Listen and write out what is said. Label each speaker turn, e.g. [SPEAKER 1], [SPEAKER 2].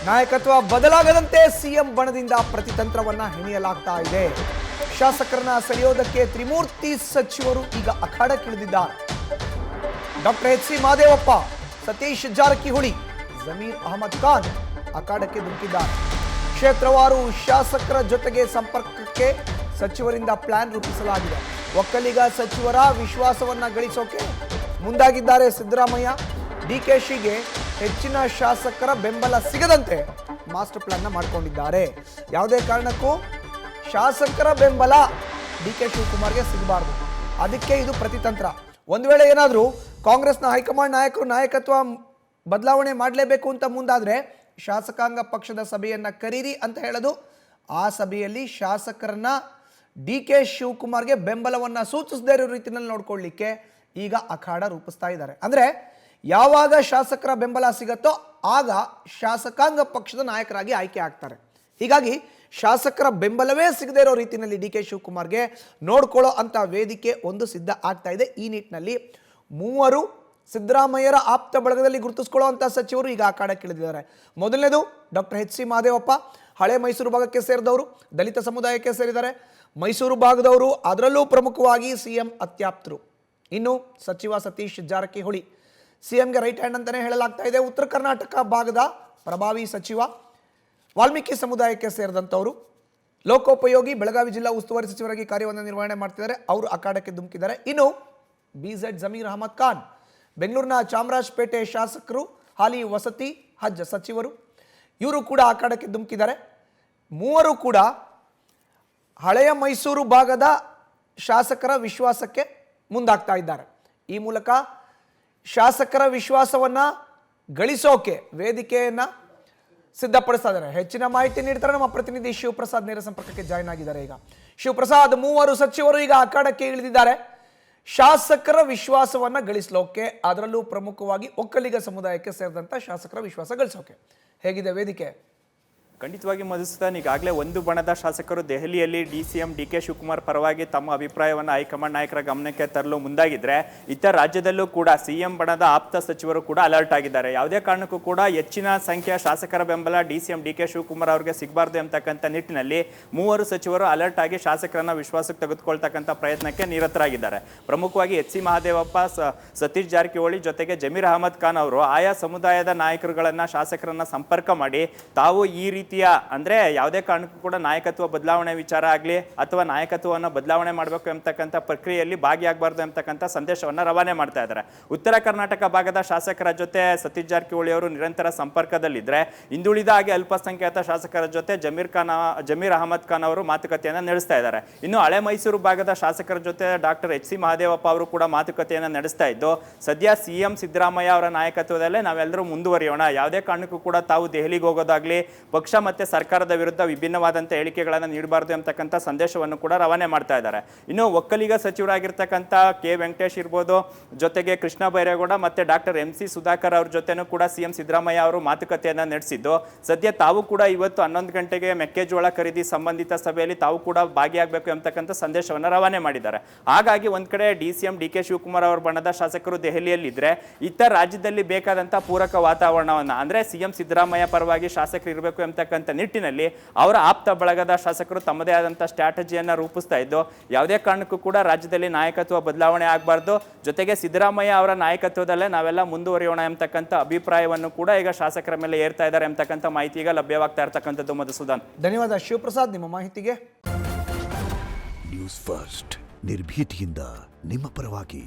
[SPEAKER 1] ನಾಯಕತ್ವ ಬದಲಾಗದಂತೆ ಸಿಎಂ ಬಣದಿಂದ ಪ್ರತಿತಂತ್ರವನ್ನ ಹೆಣೆಯಲಾಗ್ತಾ ಇದೆ. ಶಾಸಕರನ್ನ ಸೆಳೆಯೋದಕ್ಕೆ ತ್ರಿಮೂರ್ತಿ ಸಚಿವರು ಈಗ ಅಖಾಡಕ್ಕಿಳಿದಿದ್ದಾರೆ. Doctor H C Mahadevappa, Satish Jarkiholi, Zameer Ahmed Khan ಅಖಾಡಕ್ಕೆ ಧುಮುಕಿದ್ದಾರೆ. ಕ್ಷೇತ್ರವಾರು ಶಾಸಕರ ಜೊತೆಗೆ ಸಂಪರ್ಕಕ್ಕೆ ಸಚಿವರಿಂದ ಪ್ಲಾನ್ ರೂಪಿಸಲಾಗಿದೆ. ಒಕ್ಕಲಿಗ ಸಚಿವರ ವಿಶ್ವಾಸವನ್ನ ಗಳಿಸೋಕೆ ಮುಂದಾಗಿದ್ದಾರೆ ಸಿದ್ದರಾಮಯ್ಯ. ಡಿಕೆಶಿಗೆ ಹೆಚ್ಚಿನ ಶಾಸಕರ ಬೆಂಬಲ ಸಿಗದಂತೆ ಮಾಸ್ಟರ್ ಪ್ಲಾನ್ ಮಾಡಿಕೊಂಡಿದ್ದಾರೆ. ಯಾವುದೇ ಕಾರಣಕ್ಕೂ ಶಾಸಕರ ಬೆಂಬಲ ಡಿಕೆ ಶಿವಕುಮಾರ್ಗೆ ಸಿಗಬಾರ್ದು, ಅದಕ್ಕೆ ಇದು ಪ್ರತಿತಂತ್ರ. ಒಂದು ವೇಳೆ ಏನಾದರೂ ಕಾಂಗ್ರೆಸ್ನ ಹೈಕಮಾಂಡ್ ನಾಯಕರು ನಾಯಕತ್ವ ಬದಲಾವಣೆ ಮಾಡಲೇಬೇಕು ಅಂತ ಮುಂದಾದರೆ ಶಾಸಕಾಂಗ ಪಕ್ಷದ ಸಭೆಯನ್ನು ಕರೀರಿ ಅಂತ ಹೇಳೋದು. ಆ ಸಭೆಯಲ್ಲಿ ಶಾಸಕರನ್ನ ಡಿಕೆ ಶಿವಕುಮಾರ್ಗೆ ಬೆಂಬಲವನ್ನು ಸೂಚಿಸದೇ ಇರೋ ರೀತಿಯಲ್ಲಿ ನೋಡ್ಕೊಳ್ಳಿಕ್ಕೆ ಈಗ ಅಖಾಡ ರೂಪಿಸ್ತಾ ಇದ್ದಾರೆ. ಅಂದರೆ ಯಾವಾಗ ಶಾಸಕರ ಬೆಂಬಲ ಸಿಗತ್ತೋ ಆಗ ಶಾಸಕಾಂಗ ಪಕ್ಷದ ನಾಯಕರಾಗಿ ಆಯ್ಕೆ ಆಗ್ತಾರೆ. ಹೀಗಾಗಿ ಶಾಸಕರ ಬೆಂಬಲವೇ ಸಿಗದೇ ಇರೋ ರೀತಿಯಲ್ಲಿ ಡಿ ಕೆ ಶಿವಕುಮಾರ್ಗೆ ನೋಡ್ಕೊಳ್ಳೋ ಅಂತ ವೇದಿಕೆ ಒಂದು ಸಿದ್ಧ ಆಗ್ತಾ ಇದೆ. ಈ ನಿಟ್ಟಿನಲ್ಲಿ ಮೂವರು ಸಿದ್ದರಾಮಯ್ಯರ ಆಪ್ತ ಬಳಗದಲ್ಲಿ ಗುರುತಿಸ್ಕೊಳ್ಳೋ ಅಂತ ಸಚಿವರು ಈಗ ಅಖಾಡಕ್ಕಿಳಿದಿದ್ದಾರೆ. ಮೊದಲನೇದು ಡಾಕ್ಟರ್ ಎಚ್ ಸಿ ಮಹದೇವಪ್ಪ, ಹಳೆ ಮೈಸೂರು ಭಾಗಕ್ಕೆ ಸೇರಿದವರು, ದಲಿತ ಸಮುದಾಯಕ್ಕೆ ಸೇರಿದ್ದಾರೆ. ಮೈಸೂರು ಭಾಗದವರು, ಅದರಲ್ಲೂ ಪ್ರಮುಖವಾಗಿ ಸಿಎಂ ಅತ್ಯಾಪ್ತರು. ಇನ್ನು ಸಚಿವ ಸತೀಶ್ ಜಾರಕಿಹೊಳಿ, ಸಿಎಂಗೆ ರೈಟ್ ಹ್ಯಾಂಡ್ ಅಂತಲೇ ಹೇಳಲಾಗ್ತಾ ಇದೆ. ಉತ್ತರ ಕರ್ನಾಟಕ ಭಾಗದ ಪ್ರಭಾವಿ ಸಚಿವ, ವಾಲ್ಮೀಕಿ ಸಮುದಾಯಕ್ಕೆ ಸೇರಿದಂಥವರು, ಲೋಕೋಪಯೋಗಿ ಬೆಳಗಾವಿ ಜಿಲ್ಲಾ ಉಸ್ತುವಾರಿ ಸಚಿವರಾಗಿ ಕಾರ್ಯವನ್ನು ನಿರ್ವಹಣೆ ಮಾಡ್ತಿದ್ದಾರೆ. ಅವರು ಅಖಾಡಕ್ಕೆ ಧುಮುಕಿದ್ದಾರೆ. ಇನ್ನು ಬಿಜೆಡ್ ಜಮೀರ್ ಅಹಮದ್ ಖಾನ್, ಬೆಂಗಳೂರಿನ ಚಾಮರಾಜಪೇಟೆ ಶಾಸಕರು, ಹಾಲಿ ವಸತಿ ಹಜ್ ಸಚಿವರು, ಇವರು ಕೂಡ ಅಖಾಡಕ್ಕೆ ಧುಮುಕಿದ್ದಾರೆ. ಮೂವರು ಕೂಡ ಹಳೆಯ ಮೈಸೂರು ಭಾಗದ ಶಾಸಕರ ವಿಶ್ವಾಸಕ್ಕೆ ಮುಂದಾಗ್ತಾ ಇದ್ದಾರೆ. ಈ ಮೂಲಕ ಶಾಸಕರ ವಿಶ್ವಾಸವನ್ನ ಗಳಿಸೋಕೆ ವೇದಿಕೆಯನ್ನ ಸಿದ್ಧಪಡಿಸ್ತಾ ಇದ್ದಾರೆ. ಹೆಚ್ಚಿನ ಮಾಹಿತಿ ನೀಡ್ತಾರೆ ನಮ್ಮ ಪ್ರತಿನಿಧಿ ಶಿವಪ್ರಸಾದ್, ನೇರ ಸಂಪರ್ಕಕ್ಕೆ ಜಾಯ್ನ್ ಆಗಿದ್ದಾರೆ. ಈಗ ಶಿವಪ್ರಸಾದ್, ಮೂವರು ಸಚಿವರು ಈಗ ಅಖಾಡಕ್ಕೆ ಇಳಿದಿದ್ದಾರೆ. ಶಾಸಕರ ವಿಶ್ವಾಸವನ್ನ ಗಳಿಸೋಕೆ, ಅದರಲ್ಲೂ ಪ್ರಮುಖವಾಗಿ ಒಕ್ಕಲಿಗ ಸಮುದಾಯಕ್ಕೆ ಸೇರಿದಂತ ಶಾಸಕರ ವಿಶ್ವಾಸ ಗಳಿಸೋಕೆ ಹೇಗಿದೆ ವೇದಿಕೆ?
[SPEAKER 2] ಖಂಡಿತವಾಗಿ ಮಧುಸೂದನ್, ಈಗಾಗಲೇ ಒಂದು ಬಣದ ಶಾಸಕರು ದೆಹಲಿಯಲ್ಲಿ ಡಿಸಿಎಂ ಡಿಕೆ ಶಿವಕುಮಾರ್ ಪರವಾಗಿ ತಮ್ಮ ಅಭಿಪ್ರಾಯವನ್ನು ಹೈಕಮಾಂಡ್ ನಾಯಕರ ಗಮನಕ್ಕೆ ತರಲು ಮುಂದಾಗಿದ್ರೆ, ಇತರ ರಾಜ್ಯದಲ್ಲೂ ಕೂಡ ಸಿಎಂ ಬಣದ ಆಪ್ತ ಸಚಿವರು ಕೂಡ ಅಲರ್ಟ್ ಆಗಿದ್ದಾರೆ. ಯಾವುದೇ ಕಾರಣಕ್ಕೂ ಕೂಡ ಹೆಚ್ಚಿನ ಸಂಖ್ಯೆಯ ಶಾಸಕರ ಬೆಂಬಲ ಡಿಸಿಎಂ ಡಿಕೆ ಶಿವಕುಮಾರ್ ಅವರಿಗೆ ಸಿಗಬಾರ್ದು ಎಂಬತಕ್ಕಂಥ ನಿಟ್ಟಿನಲ್ಲಿ ಮೂವರು ಸಚಿವರು ಅಲರ್ಟ್ ಆಗಿ ಶಾಸಕರನ್ನ ವಿಶ್ವಾಸಕ್ಕೆ ತೆಗೆದುಕೊಳ್ತಕ್ಕಂಥ ಪ್ರಯತ್ನಕ್ಕೆ ನಿರತರಾಗಿದ್ದಾರೆ. ಪ್ರಮುಖವಾಗಿ ಎಚ್ ಸಿ ಮಹದೇವಪ್ಪ, ಸತೀಶ್ ಜಾರಕಿಹೊಳಿ ಜೊತೆಗೆ ಜಮೀರ್ ಅಹಮದ್ ಖಾನ್ ಅವರು ಆಯಾ ಸಮುದಾಯದ ನಾಯಕರುಗಳನ್ನ ಶಾಸಕರನ್ನ ಸಂಪರ್ಕ ಮಾಡಿ ತಾವು ಈ ರೀತಿಯ ಅಂದ್ರೆ ಯಾವುದೇ ಕಾರಣಕ್ಕೂ ಕೂಡ ನಾಯಕತ್ವ ಬದಲಾವಣೆ ವಿಚಾರ ಆಗಲಿ ಅಥವಾ ನಾಯಕತ್ವವನ್ನು ಬದಲಾವಣೆ ಮಾಡಬೇಕು ಎಂಬತಕ್ಕಂಥ ಪ್ರಕ್ರಿಯೆಯಲ್ಲಿ ಭಾಗಿಯಾಗಬಾರ್ದು ಎಂಬತಕ್ಕಂಥ ಸಂದೇಶವನ್ನು ರವಾನೆ ಮಾಡ್ತಾ ಇದ್ದಾರೆ. ಉತ್ತರ ಕರ್ನಾಟಕ ಭಾಗದ ಶಾಸಕರ ಜೊತೆ ಸತೀಶ್ ಜಾರಕಿಹೊಳಿ ಅವರು ನಿರಂತರ ಸಂಪರ್ಕದಲ್ಲಿದ್ದರೆ, ಹಿಂದುಳಿದ ಹಾಗೆ ಅಲ್ಪಸಂಖ್ಯಾತ ಶಾಸಕರ ಜೊತೆ ಜಮೀರ್ ಅಹಮದ್ ಖಾನ್ ಅವರು ಮಾತುಕತೆಯನ್ನು ನಡೆಸ್ತಾ ಇದ್ದಾರೆ. ಇನ್ನು ಹಳೆ ಮೈಸೂರು ಭಾಗದ ಶಾಸಕರ ಜೊತೆ ಡಾಕ್ಟರ್ ಎಚ್ ಸಿ ಮಹದೇವಪ್ಪ ಅವರು ಕೂಡ ಮಾತುಕತೆಯನ್ನು ನಡೆಸ್ತಾ ಇದ್ದು, ಸದ್ಯ ಸಿಎಂ ಸಿದ್ದರಾಮಯ್ಯ ಅವರ ನಾಯಕತ್ವದಲ್ಲೇ ನಾವೆಲ್ಲರೂ ಮುಂದುವರಿಯೋಣ, ಯಾವುದೇ ಕಾರಣಕ್ಕೂ ಕೂಡ ತಾವು ದೆಹಲಿಗೆ ಹೋಗೋದಾಗ್ಲಿ ಪಕ್ಷ ಮತ್ತೆ ಸರ್ಕಾರದ ವಿರುದ್ಧ ವಿಭಿನ್ನವಾದಂಥ ಹೇಳಿಕೆಗಳನ್ನು ನೀಡಬಾರ್ದು ಎಂಬತಕ್ಕಂಥ ಸಂದೇಶವನ್ನು ಕೂಡ ರವಾನೆ ಮಾಡ್ತಾ ಇದ್ದಾರೆ. ಇನ್ನು ಒಕ್ಕಲಿಗ ಸಚಿವರಾಗಿರ್ತಕ್ಕಂಥ ಕೆ ವೆಂಕಟೇಶ್ ಇರ್ಬೋದು, ಜೊತೆಗೆ ಕೃಷ್ಣ ಬೈರೇಗೌಡ ಮತ್ತೆ ಡಾಕ್ಟರ್ ಎಂ ಸಿ ಸುಧಾಕರ್ ಅವ್ರ ಜೊತೆನೂ ಕೂಡ ಸಿಎಂ ಸಿದ್ದರಾಮಯ್ಯ ಅವರು ಮಾತುಕತೆಯನ್ನು ನಡೆಸಿದ್ದು, ಸದ್ಯ ತಾವು ಕೂಡ ಇವತ್ತು 11 ಗಂಟೆಗೆ ಮೆಕ್ಕೆಜೋಳ ಖರೀದಿ ಸಂಬಂಧಿತ ಸಭೆಯಲ್ಲಿ ತಾವು ಕೂಡ ಭಾಗಿಯಾಗಬೇಕು ಎಂಬತಕ್ಕಂಥ ಸಂದೇಶವನ್ನು ರವಾನೆ ಮಾಡಿದ್ದಾರೆ. ಹಾಗಾಗಿ ಒಂದ್ ಕಡೆ ಡಿಸಿಎಂ ಡಿಕೆ ಶಿವಕುಮಾರ್ ಅವರ ಬಣದ ಶಾಸಕರು ದೆಹಲಿಯಲ್ಲಿದ್ದರೆ, ಇತರ ರಾಜ್ಯದಲ್ಲಿ ಬೇಕಾದಂಥ ಪೂರಕ ವಾತಾವರಣವನ್ನು ಅಂದ್ರೆ ಸಿಎಂ ಸಿದ್ದರಾಮಯ್ಯ ಪರವಾಗಿ ಶಾಸಕರು ಇರಬೇಕು ಎಂಬತಕ್ಕಂಥ ನಿಟ್ಟಿನಲ್ಲಿ ಅವರ ಆಪ್ತ ಬಳಗದ ಶಾಸಕರು ತಮ್ಮದೇ ಆದಂಥ ಸ್ಟ್ರಾಟಜಿಯನ್ನು ರೂಪಿಸ್ತಾ ಇದ್ದು, ಯಾವುದೇ ಕಾರಣಕ್ಕೂ ಕೂಡ ರಾಜ್ಯದಲ್ಲಿ ನಾಯಕತ್ವ ಬದಲಾವಣೆ ಆಗಬಾರ್ದು, ಜೊತೆಗೆ ಸಿದ್ದರಾಮಯ್ಯ ಅವರ ನಾಯಕತ್ವದಲ್ಲೇ ನಾವೆಲ್ಲ ಮುಂದುವರಿಯೋಣ ಎಂಬತಕ್ಕಂಥ ಅಭಿಪ್ರಾಯವನ್ನು ಕೂಡ ಈಗ ಶಾಸಕರ ಮೇಲೆ ಏರ್ತಾ ಇದ್ದಾರೆ ಎಂಬತಕ್ಕಂಥ ಮಾಹಿತಿ ಈಗ ಲಭ್ಯವಾಗ್ತಾ ಇರತಕ್ಕಂಥದ್ದು. ಮಧುಸೂದನ್,
[SPEAKER 1] ಧನ್ಯವಾದ ಶಿವಪ್ರಸಾದ್ ನಿಮ್ಮ ಮಾಹಿತಿಗೆ.
[SPEAKER 3] ನ್ಯೂಸ್ ಫಸ್ಟ್, ನಿರ್ಭೀತಿಯಿಂದ ನಿಮ್ಮ ಪರವಾಗಿ.